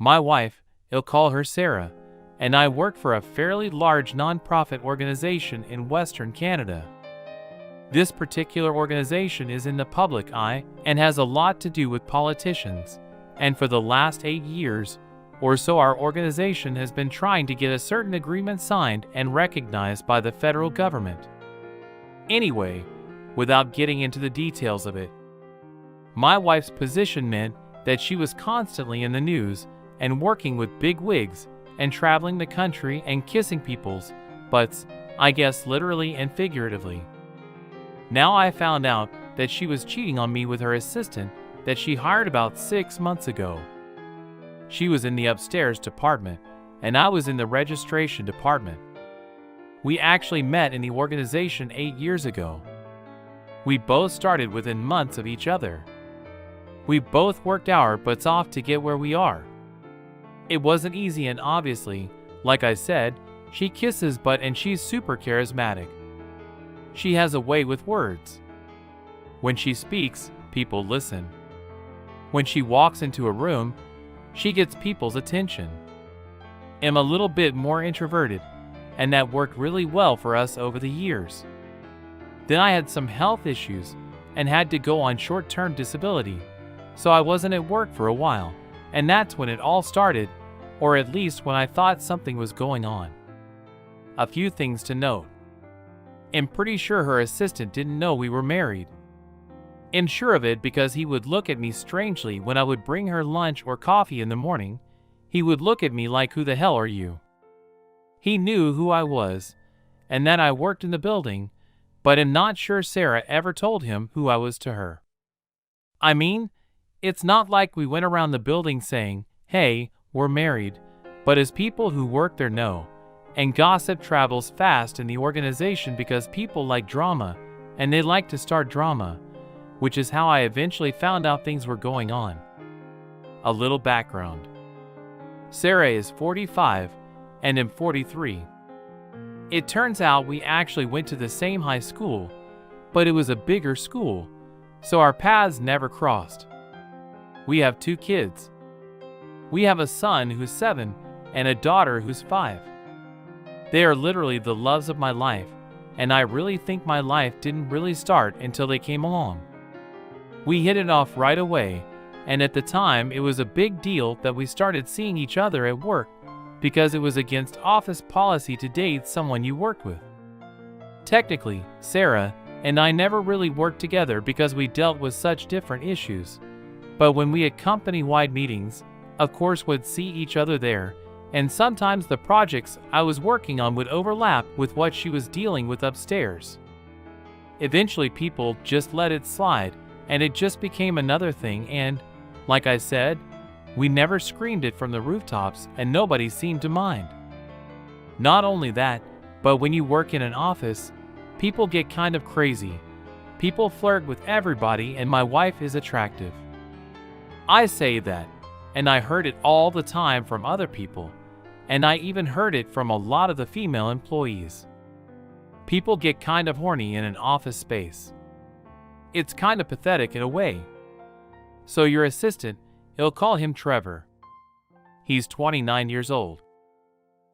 My wife, I'll call her Sarah, and I work for a fairly large nonprofit organization in Western Canada. This particular organization is in the public eye and has a lot to do with politicians, and for the last 8 years or so our organization has been trying to get a certain agreement signed and recognized by the federal government. Anyway, without getting into the details of it, my wife's position meant that she was constantly in the news and working with big wigs and traveling the country and kissing people's butts, I guess literally and figuratively. Now I found out that she was cheating on me with her assistant that she hired about 6 months ago. She was in the upstairs department, and I was in the registration department. We actually met in the organization 8 years ago. We both started within months of each other. We both worked our butts off to get where we are. It wasn't easy, and obviously, like I said, she kisses butt and she's super charismatic. She has a way with words. When she speaks, people listen. When she walks into a room, she gets people's attention. I'm a little bit more introverted, and that worked really well for us over the years. Then I had some health issues and had to go on short-term disability, so I wasn't at work for a while, and that's when it all started, or at least when I thought something was going on. A few things to note. I'm pretty sure her assistant didn't know we were married. I'm sure of it because he would look at me strangely when I would bring her lunch or coffee in the morning. He would look at me like, "Who the hell are you?" He knew who I was and that I worked in the building, but I'm not sure Sarah ever told him who I was to her. I mean, it's not like we went around the building saying, "Hey, we're married," but as people who work there know, and gossip travels fast in the organization because people like drama, and they like to start drama, which is how I eventually found out things were going on. A little background. Sarah is 45 and I'm 43. It turns out we actually went to the same high school, but it was a bigger school, so our paths never crossed. We have 2 kids. We have a son who's 7 and a daughter who's 5. They are literally the loves of my life, and I really think my life didn't really start until they came along. We hit it off right away, and at the time it was a big deal that we started seeing each other at work because it was against office policy to date someone you worked with. Technically, Sarah and I never really worked together because we dealt with such different issues, but when we had company-wide meetings, of course would see each other there, and sometimes the projects I was working on would overlap with what she was dealing with upstairs. Eventually people just let it slide, and it just became another thing, and, like I said, we never screamed it from the rooftops and nobody seemed to mind. Not only that, but when you work in an office, people get kind of crazy. People flirt with everybody, and my wife is attractive. I say that, and I heard it all the time from other people, and I even heard it from a lot of the female employees. People get kind of horny in an office space. It's kind of pathetic in a way. So your assistant, he'll call him Trevor. He's 29 years old.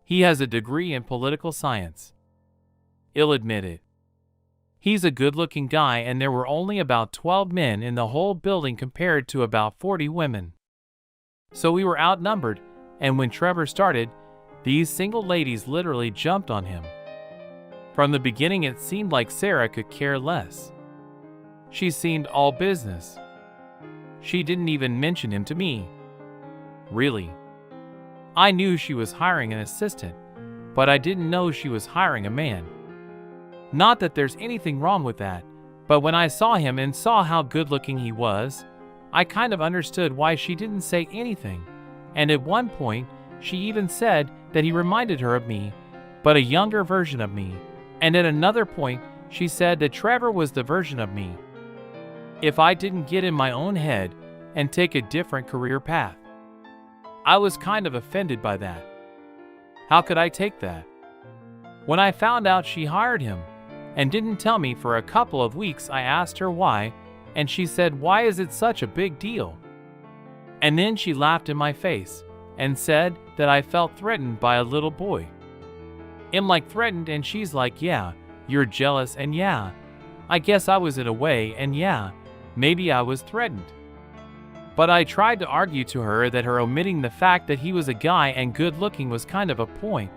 He has a degree in political science. I'll admit it. He's a good-looking guy, and there were only about 12 men in the whole building compared to about 40 women. So we were outnumbered, and when Trevor started, these single ladies literally jumped on him. From the beginning it seemed like Sarah could care less. She seemed all business. She didn't even mention him to me. Really. I knew she was hiring an assistant, but I didn't know she was hiring a man. Not that there's anything wrong with that, but when I saw him and saw how good-looking he was, I kind of understood why she didn't say anything, and at one point, she even said that he reminded her of me, but a younger version of me, and at another point, she said that Trevor was the version of me. If I didn't get in my own head and take a different career path. I was kind of offended by that. How could I take that? When I found out she hired him and didn't tell me for a couple of weeks, I asked her why, and she said, "Why is it such a big deal?" And then she laughed in my face, and said that I felt threatened by a little boy. I'm like, threatened? And she's like, yeah, you're jealous, and yeah, I guess I was in a way, and yeah, maybe I was threatened. But I tried to argue to her that her omitting the fact that he was a guy and good looking was kind of a point,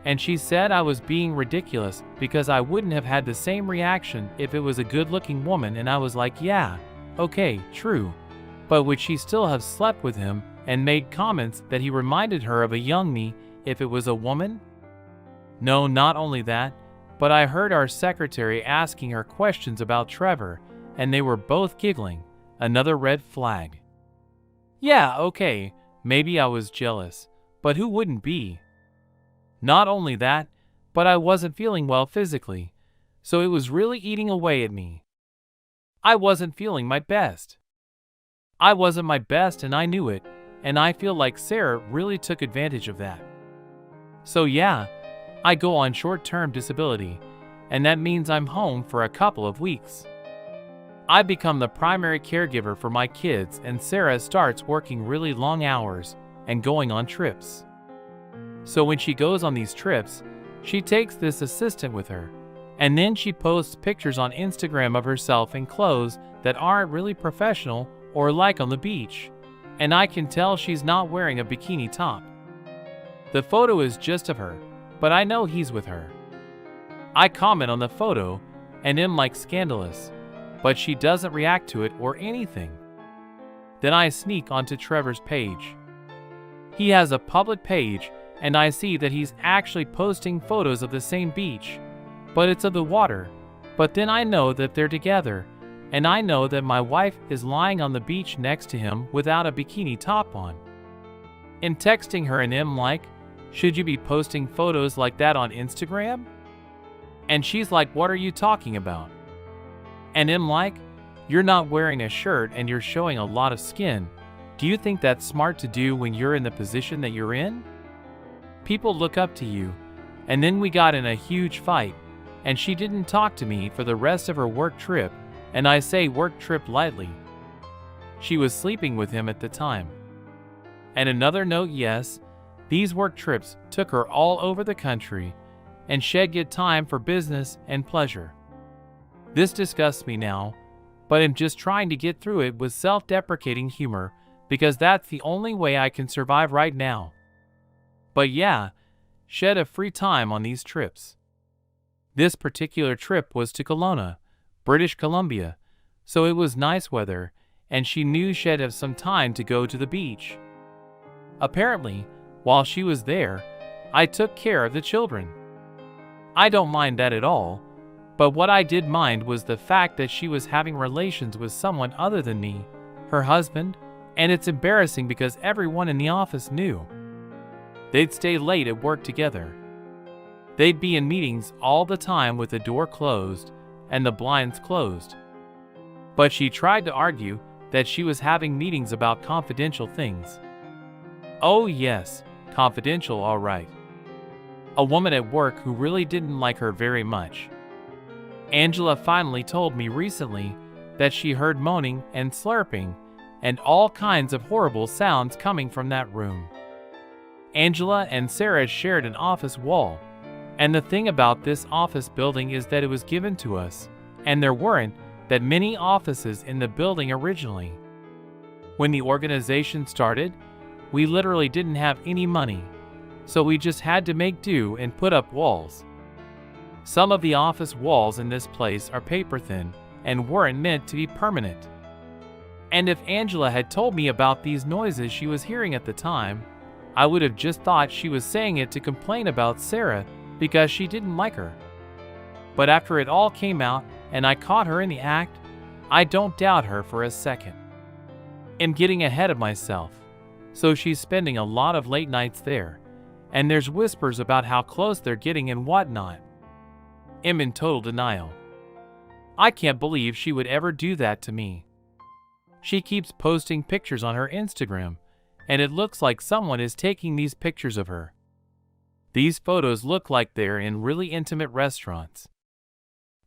and she said I was being ridiculous because I wouldn't have had the same reaction if it was a good looking woman, and I was like, yeah, okay, true, but would she still have slept with him, and made comments that he reminded her of a young me if it was a woman? No, not only that, but I heard our secretary asking her questions about Trevor, and they were both giggling. Another red flag. Yeah, okay, maybe I was jealous, but who wouldn't be? Not only that, but I wasn't feeling well physically, so it was really eating away at me. I wasn't feeling my best. I wasn't my best, and I knew it, and I feel like Sarah really took advantage of that. So yeah, I go on short-term disability, and that means I'm home for a couple of weeks. I become the primary caregiver for my kids, and Sarah starts working really long hours and going on trips. So when she goes on these trips, she takes this assistant with her, and then she posts pictures on Instagram of herself in clothes that aren't really professional or like on the beach, and I can tell she's not wearing a bikini top. The photo is just of her, but I know he's with her. I comment on the photo and am like, scandalous, but she doesn't react to it or anything. Then I sneak onto Trevor's page. He has a public page, and I see that he's actually posting photos of the same beach, but it's of the water. But then I know that they're together, and I know that my wife is lying on the beach next to him without a bikini top on. In texting her and am like, should you be posting photos like that on Instagram? And she's like, what are you talking about? And I'm like, you're not wearing a shirt and you're showing a lot of skin. Do you think that's smart to do when you're in the position that you're in? People look up to you. And then we got in a huge fight, and she didn't talk to me for the rest of her work trip, and I say work trip lightly. She was sleeping with him at the time. And another note, yes, these work trips took her all over the country, and she'd get time for business and pleasure. This disgusts me now, but I'm just trying to get through it with self-deprecating humor because that's the only way I can survive right now. But yeah, she'd have free time on these trips. This particular trip was to Kelowna, British Columbia, so it was nice weather, and she knew she'd have some time to go to the beach. Apparently, while she was there, I took care of the children. I don't mind that at all, but what I did mind was the fact that she was having relations with someone other than me, her husband, and it's embarrassing because everyone in the office knew. They'd stay late at work together. They'd be in meetings all the time with the door closed and the blinds closed. But she tried to argue that she was having meetings about confidential things. Oh yes, confidential, all right. A woman at work who really didn't like her very much. Angela finally told me recently that she heard moaning and slurping and all kinds of horrible sounds coming from that room. Angela and Sarah shared an office wall, and the thing about this office building is that it was given to us, and there weren't that many offices in the building originally. When the organization started, we literally didn't have any money, so we just had to make do and put up walls. Some of the office walls in this place are paper thin and weren't meant to be permanent. And if Angela had told me about these noises she was hearing at the time, I would have just thought she was saying it to complain about Sarah because she didn't like her. But after it all came out and I caught her in the act, I don't doubt her for a second. I'm getting ahead of myself. So she's spending a lot of late nights there, and there's whispers about how close they're getting and whatnot. I'm in total denial. I can't believe she would ever do that to me. She keeps posting pictures on her Instagram, and it looks like someone is taking these pictures of her. These photos look like they're in really intimate restaurants.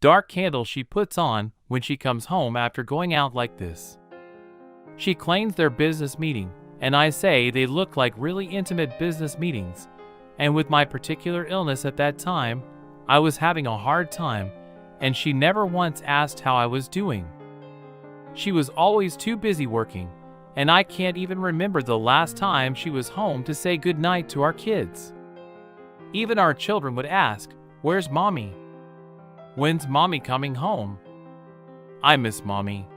Dark candles she puts on when she comes home after going out like this. She claims their business meeting, and I say they look like really intimate business meetings, and with my particular illness at that time, I was having a hard time, and she never once asked how I was doing. She was always too busy working, and I can't even remember the last time she was home to say goodnight to our kids. Even our children would ask, "Where's Mommy? When's Mommy coming home?" I miss Mommy.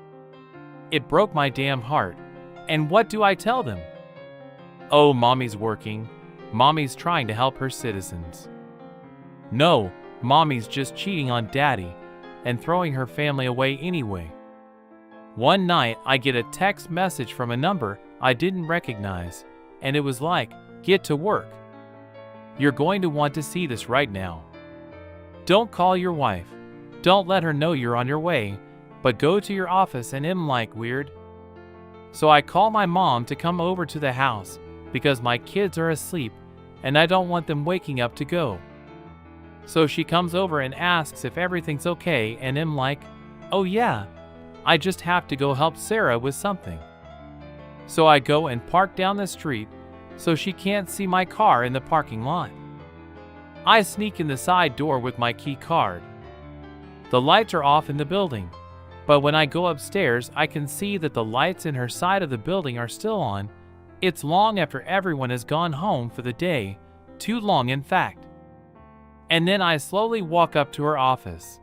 It broke my damn heart. And what do I tell them? Oh, Mommy's working. Mommy's trying to help her citizens. No, Mommy's just cheating on Daddy and throwing her family away anyway. One night, I get a text message from a number I didn't recognize, and it was like, "Get to work. You're going to want to see this right now. Don't call your wife. Don't let her know you're on your way, but go to your office." And I'm like, weird. So I call my mom to come over to the house because my kids are asleep and I don't want them waking up to go. So she comes over and asks if everything's okay, and I'm like, "Oh yeah, I just have to go help Sarah with something." So I go and park down the street so she can't see my car in the parking lot. I sneak in the side door with my key card. The lights are off in the building, but when I go upstairs, I can see that the lights in her side of the building are still on. It's long after everyone has gone home for the day, too long in fact. And then I slowly walk up to her office.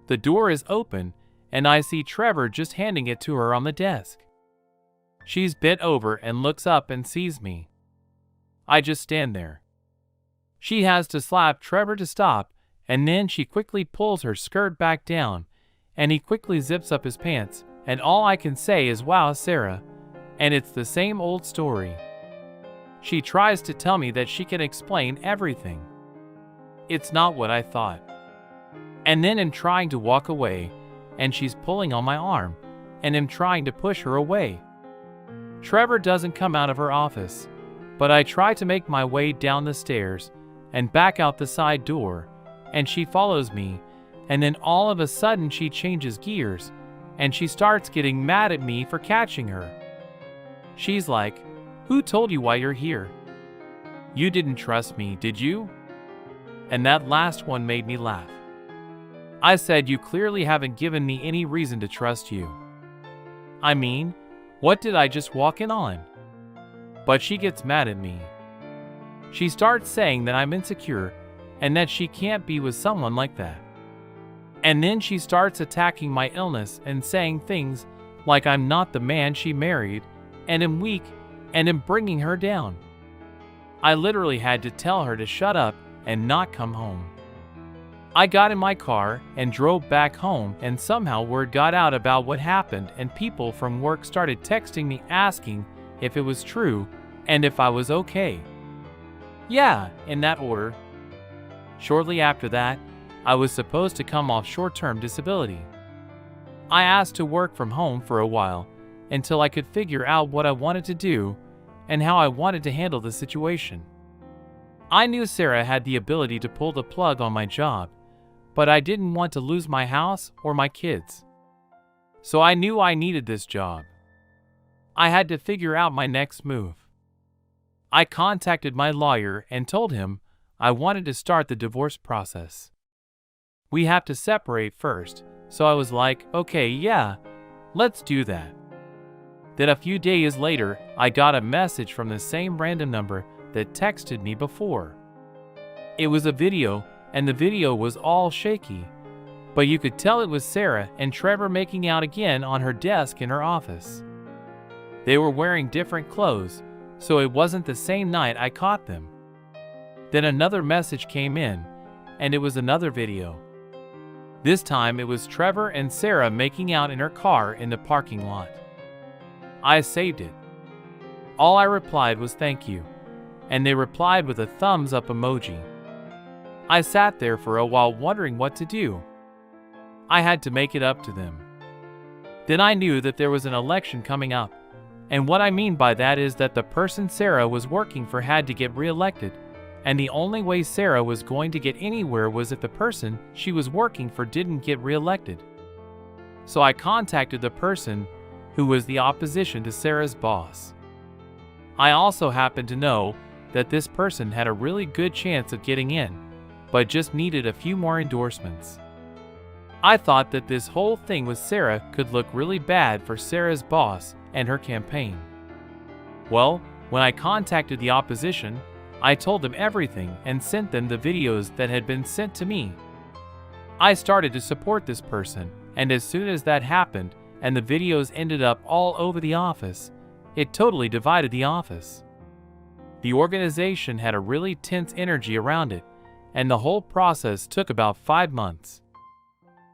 The door is open, and I see Trevor just handing it to her on the desk. She's bent over and looks up and sees me. I just stand there. She has to slap Trevor to stop, and then she quickly pulls her skirt back down, and he quickly zips up his pants, and all I can say is, "Wow, Sarah," and it's the same old story. She tries to tell me that she can explain everything. It's not what I thought. And then I'm trying to walk away, and she's pulling on my arm, and I'm trying to push her away. Trevor doesn't come out of her office, but I try to make my way down the stairs and back out the side door, and she follows me, and then all of a sudden she changes gears, and she starts getting mad at me for catching her. She's like, "Who told you why you're here? You didn't trust me, did you?" And that last one made me laugh. I said, "You clearly haven't given me any reason to trust you. I mean, what did I just walk in on?" But she gets mad at me. She starts saying that I'm insecure and that she can't be with someone like that. And then she starts attacking my illness and saying things like I'm not the man she married and am weak and am bringing her down. I literally had to tell her to shut up and not come home. I got in my car and drove back home, and somehow word got out about what happened, and people from work started texting me asking if it was true and if I was okay. Yeah, in that order. Shortly after that, I was supposed to come off short-term disability. I asked to work from home for a while until I could figure out what I wanted to do and how I wanted to handle the situation. I knew Sarah had the ability to pull the plug on my job, but I didn't want to lose my house or my kids. So I knew I needed this job. I had to figure out my next move. I contacted my lawyer and told him I wanted to start the divorce process. We have to separate first, so I was like, "Okay, yeah, let's do that." Then a few days later, I got a message from the same random number that texted me before. It was a video, and the video was all shaky, but you could tell it was Sarah and Trevor making out again on her desk in her office. They were wearing different clothes, so it wasn't the same night I caught them. Then another message came in, and it was another video. This time it was Trevor and Sarah making out in her car in the parking lot. I saved it. All I replied was "Thank you," and they replied with a thumbs up emoji. I sat there for a while wondering what to do. I had to make it up to them. Then I knew that there was an election coming up, and what I mean by that is that the person Sarah was working for had to get reelected, and the only way Sarah was going to get anywhere was if the person she was working for didn't get reelected. So I contacted the person who was the opposition to Sarah's boss. I also happened to know that this person had a really good chance of getting in, but just needed a few more endorsements. I thought that this whole thing with Sarah could look really bad for Sarah's boss and her campaign. Well, when I contacted the opposition, I told them everything and sent them the videos that had been sent to me. I started to support this person, and as soon as that happened and the videos ended up all over the office, it totally divided the office. The organization had a really tense energy around it, and the whole process took about 5 months.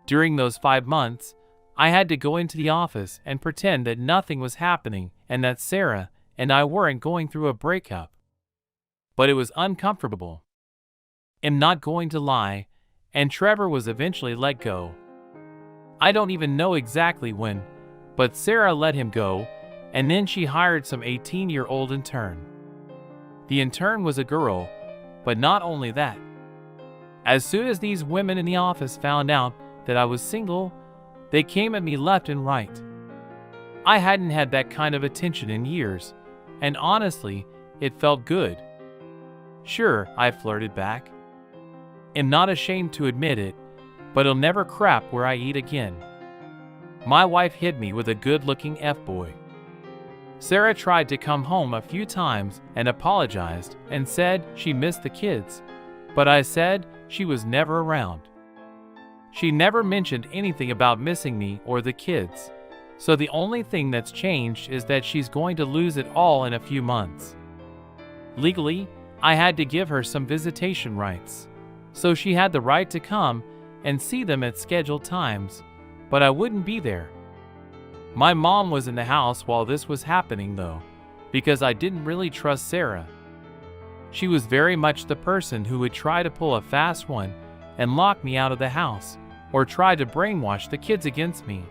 During those 5 months, I had to go into the office and pretend that nothing was happening and that Sarah and I weren't going through a breakup. But it was uncomfortable. I'm not going to lie, and Trevor was eventually let go. I don't even know exactly when, but Sarah let him go, and then she hired some 18-year-old intern. The intern was a girl, but not only that. As soon as these women in the office found out that I was single, they came at me left and right. I hadn't had that kind of attention in years, and honestly, it felt good. Sure, I flirted back. I'm not ashamed to admit it, but I'll never crap where I eat again. My wife hit me with a good-looking F-boy. Sarah tried to come home a few times and apologized and said she missed the kids, but I said she was never around. She never mentioned anything about missing me or the kids, so the only thing that's changed is that she's going to lose it all in a few months. Legally, I had to give her some visitation rights, so she had the right to come and see them at scheduled times, but I wouldn't be there. My mom was in the house while this was happening though, because I didn't really trust Sarah. She was very much the person who would try to pull a fast one and lock me out of the house, or try to brainwash the kids against me.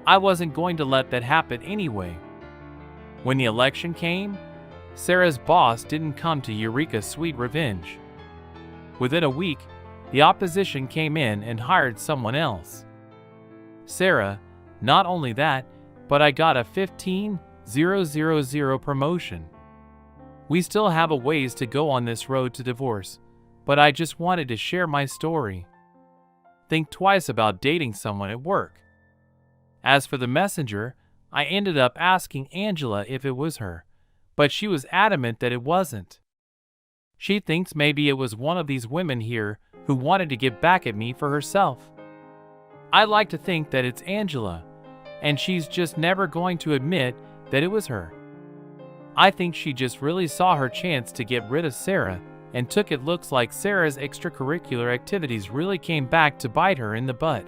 I wasn't going to let that happen anyway. When the election came, Sarah's boss didn't come to Eureka Sweet Revenge. Within a week, the opposition came in and hired someone else. Sarah, not only that, but I got a 15,000 promotion. We still have a ways to go on this road to divorce, but I just wanted to share my story. Think twice about dating someone at work. As for the messenger, I ended up asking Angela if it was her, but she was adamant that it wasn't. She thinks maybe it was one of these women here who wanted to get back at me for herself. I like to think that it's Angela, and she's just never going to admit that it was her. I think she just really saw her chance to get rid of Sarah and took it. Looks like Sarah's extracurricular activities really came back to bite her in the butt.